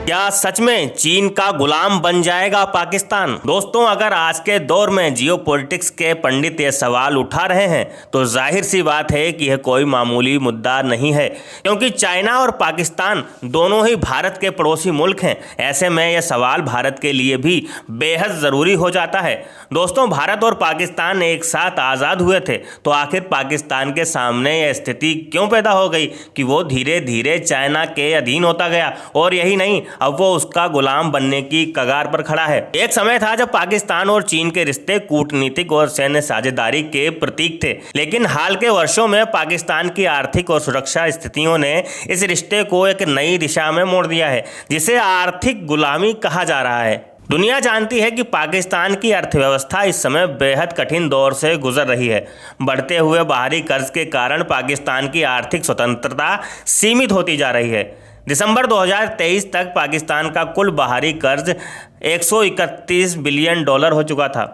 क्या सच में चीन का गुलाम बन जाएगा पाकिस्तान? दोस्तों, अगर आज के दौर में जियोपॉलिटिक्स के पंडित ये सवाल उठा रहे हैं तो जाहिर सी बात है कि यह कोई मामूली मुद्दा नहीं है, क्योंकि चाइना और पाकिस्तान दोनों ही भारत के पड़ोसी मुल्क हैं। ऐसे में यह सवाल भारत के लिए भी बेहद ज़रूरी हो जाता है। दोस्तों, भारत और पाकिस्तान एक साथ आज़ाद हुए थे, तो आखिर पाकिस्तान के सामने यह स्थिति क्यों पैदा हो गई कि वो धीरे धीरे चाइना के अधीन होता गया, और यही नहीं, अब वो उसका गुलाम बनने की कगार पर खड़ा है। एक समय था जब पाकिस्तान और चीन के रिश्ते कूटनीतिक और सैन्य साझेदारी के प्रतीक थे, लेकिन हाल के वर्षों में पाकिस्तान की आर्थिक और सुरक्षा स्थितियों ने इस रिश्ते को एक नई दिशा में मोड़ दिया है, जिसे आर्थिक गुलामी कहा जा रहा है। दुनिया जानती है कि पाकिस्तान की अर्थव्यवस्था इस समय बेहद कठिन दौर से गुजर रही है। बढ़ते हुए बाहरी कर्ज के कारण पाकिस्तान की आर्थिक स्वतंत्रता सीमित होती जा रही है। दिसंबर 2023 तक पाकिस्तान का कुल बाहरी कर्ज 131 बिलियन डॉलर हो चुका था,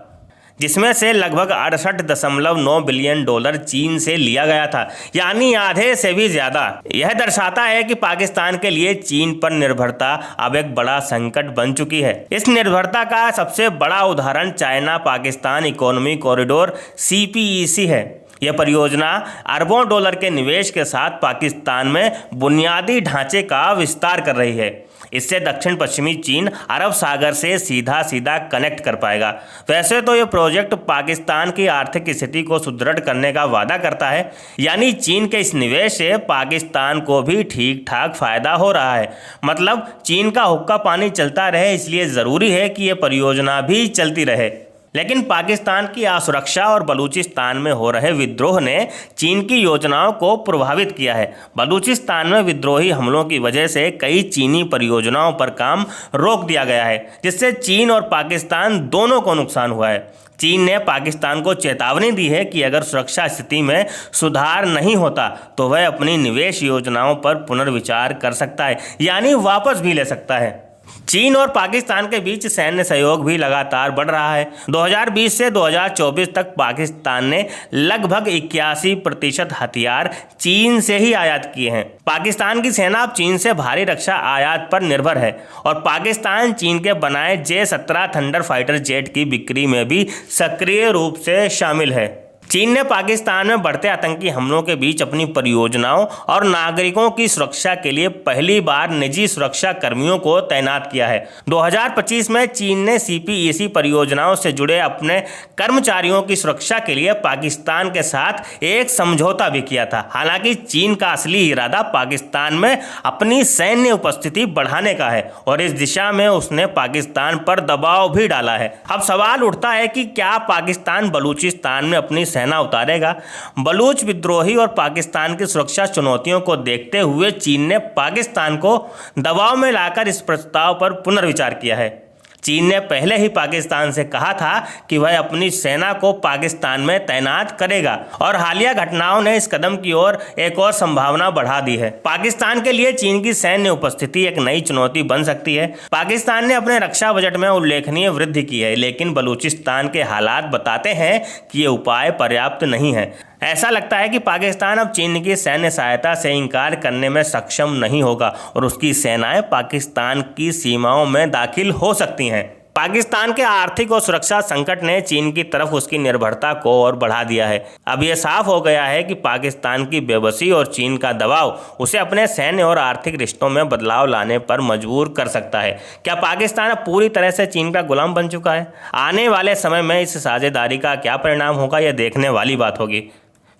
जिसमें से लगभग 68.9 बिलियन डॉलर चीन से लिया गया था, यानी आधे से भी ज़्यादा। यह दर्शाता है कि पाकिस्तान के लिए चीन पर निर्भरता अब एक बड़ा संकट बन चुकी है। इस निर्भरता का सबसे बड़ा उदाहरण China Pakistan economic corridor CPEC है। यह परियोजना अरबों डॉलर के निवेश के साथ पाकिस्तान में बुनियादी ढांचे का विस्तार कर रही है। इससे दक्षिण पश्चिमी चीन अरब सागर से सीधा कनेक्ट कर पाएगा। वैसे तो यह प्रोजेक्ट पाकिस्तान की आर्थिक स्थिति को सुदृढ़ करने का वादा करता है, यानी चीन के इस निवेश से पाकिस्तान को भी ठीक ठाक फायदा हो रहा है। मतलब चीन का हुक्का पानी चलता रहे, इसलिए ज़रूरी है कि यह परियोजना भी चलती रहे। लेकिन पाकिस्तान की असुरक्षा और बलूचिस्तान में हो रहे विद्रोह ने चीन की योजनाओं को प्रभावित किया है। बलूचिस्तान में विद्रोही हमलों की वजह से कई चीनी परियोजनाओं पर काम रोक दिया गया है, जिससे चीन और पाकिस्तान दोनों को नुकसान हुआ है। चीन ने पाकिस्तान को चेतावनी दी है कि अगर सुरक्षा स्थिति में सुधार नहीं होता तो वह अपनी निवेश योजनाओं पर पुनर्विचार कर सकता है, यानी वापस भी ले सकता है। चीन और पाकिस्तान के बीच सैन्य सहयोग भी लगातार बढ़ रहा है। 2020 से 2024 तक पाकिस्तान ने लगभग 81% हथियार चीन से ही आयात किए हैं। पाकिस्तान की सेना अब चीन से भारी रक्षा आयात पर निर्भर है, और पाकिस्तान चीन के बनाए J-17 थंडर फाइटर जेट की बिक्री में भी सक्रिय रूप से शामिल है। चीन ने पाकिस्तान में बढ़ते आतंकी हमलों के बीच अपनी परियोजनाओं और नागरिकों की सुरक्षा के लिए पहली बार निजी सुरक्षा कर्मियों को तैनात किया है। 2025 में चीन ने CPEC परियोजनाओं से जुड़े अपने कर्मचारियों की सुरक्षा के लिए पाकिस्तान के साथ एक समझौता भी किया था। हालांकि चीन का असली इरादा पाकिस्तान में अपनी सैन्य उपस्थिति बढ़ाने का है, और इस दिशा में उसने पाकिस्तान पर दबाव भी डाला है। अब सवाल उठता है कि क्या पाकिस्तान बलूचिस्तान में अपनी सेना उतारेगा? बलूच विद्रोही और पाकिस्तान की सुरक्षा चुनौतियों को देखते हुए चीन ने पाकिस्तान को दबाव में लाकर इस प्रस्ताव पर पुनर्विचार किया है। चीन ने पहले ही पाकिस्तान से कहा था कि वह अपनी सेना को पाकिस्तान में तैनात करेगा, और हालिया घटनाओं ने इस कदम की ओर एक और संभावना बढ़ा दी है। पाकिस्तान के लिए चीन की सैन्य उपस्थिति एक नई चुनौती बन सकती है। पाकिस्तान ने अपने रक्षा बजट में उल्लेखनीय वृद्धि की है, लेकिन बलूचिस्तान के हालात बताते हैं कि ये उपाय पर्याप्त नहीं है। ऐसा लगता है कि पाकिस्तान अब चीन की सैन्य सहायता से इनकार करने में सक्षम नहीं होगा, और उसकी सेनाएं पाकिस्तान की सीमाओं में दाखिल हो सकती हैं। पाकिस्तान के आर्थिक और सुरक्षा संकट ने चीन की तरफ उसकी निर्भरता को और बढ़ा दिया है। अब यह साफ हो गया है कि पाकिस्तान की बेबसी और चीन का दबाव उसे अपने सैन्य और आर्थिक रिश्तों में बदलाव लाने पर मजबूर कर सकता है। क्या पाकिस्तान अब पूरी तरह से चीन का गुलाम बन चुका है? आने वाले समय में इस साझेदारी का क्या परिणाम होगा, यह देखने वाली बात होगी।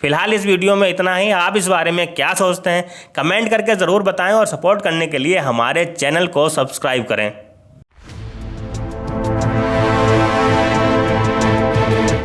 फिलहाल इस वीडियो में इतना ही। आप इस बारे में क्या सोचते हैं, कमेंट करके ज़रूर बताएं, और सपोर्ट करने के लिए हमारे चैनल को सब्सक्राइब करें।